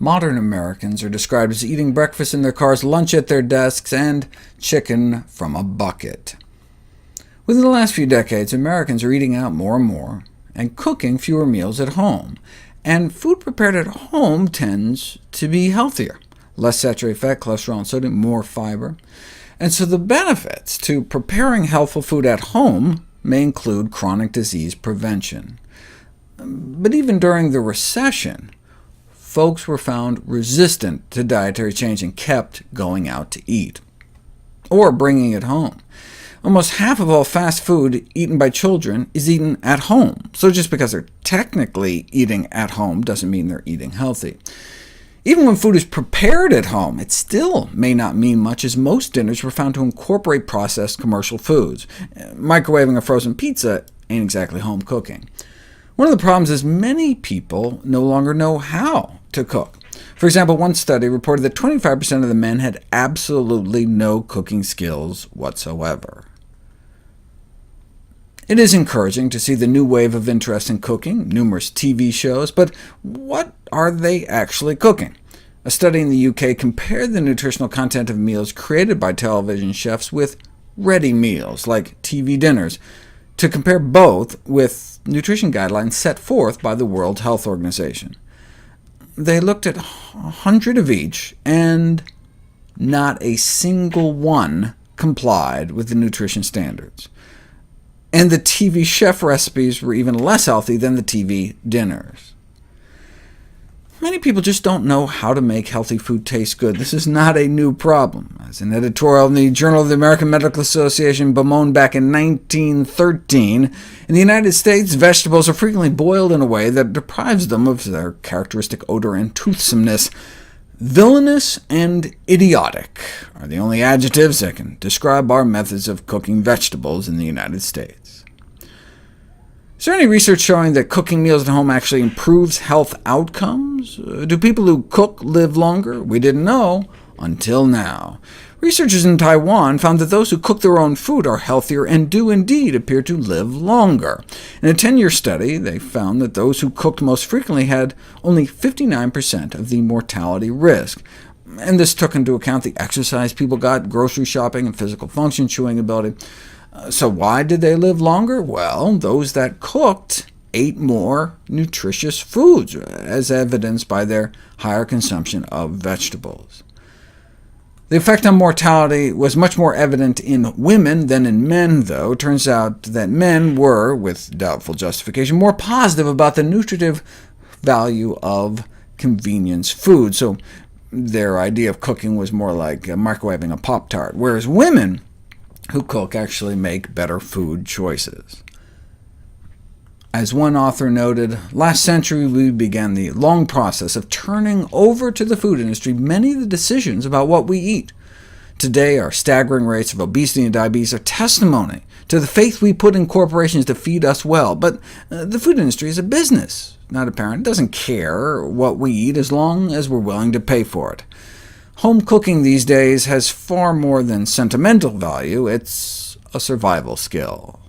Modern Americans are described as eating breakfast in their cars, lunch at their desks, and chicken from a bucket. Within the last few decades, Americans are eating out more and more, and cooking fewer meals at home. And food prepared at home tends to be healthier. Less saturated fat, cholesterol, and sodium, more fiber. And so the benefits to preparing healthful food at home may include chronic disease prevention. But even during the recession, folks were found resistant to dietary change and kept going out to eat, or bringing it home. Almost half of all fast food eaten by children is eaten at home, so just because they're technically eating at home doesn't mean they're eating healthy. Even when food is prepared at home, it still may not mean much, as most dinners were found to incorporate processed commercial foods. Microwaving a frozen pizza ain't exactly home cooking. One of the problems is many people no longer know how to cook. For example, one study reported that 25% of the men had absolutely no cooking skills whatsoever. It is encouraging to see the new wave of interest in cooking, numerous TV shows, but what are they actually cooking? A study in the UK compared the nutritional content of meals created by television chefs with ready meals, like TV dinners, to compare both with nutrition guidelines set forth by the World Health Organization. They looked at 100 of each, and not a single one complied with the nutrition standards. And the TV chef recipes were even less healthy than the TV dinners. Many people just don't know how to make healthy food taste good. This is not a new problem. As an editorial in the Journal of the American Medical Association bemoaned back in 1913, in the United States, vegetables are frequently boiled in a way that deprives them of their characteristic odor and toothsomeness. Villainous and idiotic are the only adjectives that can describe our methods of cooking vegetables in the United States. Is there any research showing that cooking meals at home actually improves health outcomes? Do people who cook live longer? We didn't know until now. Researchers in Taiwan found that those who cook their own food are healthier and do indeed appear to live longer. In a 10-year study, they found that those who cooked most frequently had only 59% of the mortality risk. And this took into account the exercise people got, grocery shopping, and physical function, chewing ability. So why did they live longer? Well, those that cooked ate more nutritious foods, as evidenced by their higher consumption of vegetables. The effect on mortality was much more evident in women than in men, though. It turns out that men were, with doubtful justification, more positive about the nutritive value of convenience food, so their idea of cooking was more like microwaving a Pop-Tart, whereas women who cook actually make better food choices. As one author noted, last century we began the long process of turning over to the food industry many of the decisions about what we eat. Today, our staggering rates of obesity and diabetes are testimony to the faith we put in corporations to feed us well. But the food industry is a business, not a parent. It doesn't care what we eat as long as we're willing to pay for it. Home cooking these days has far more than sentimental value. It's a survival skill.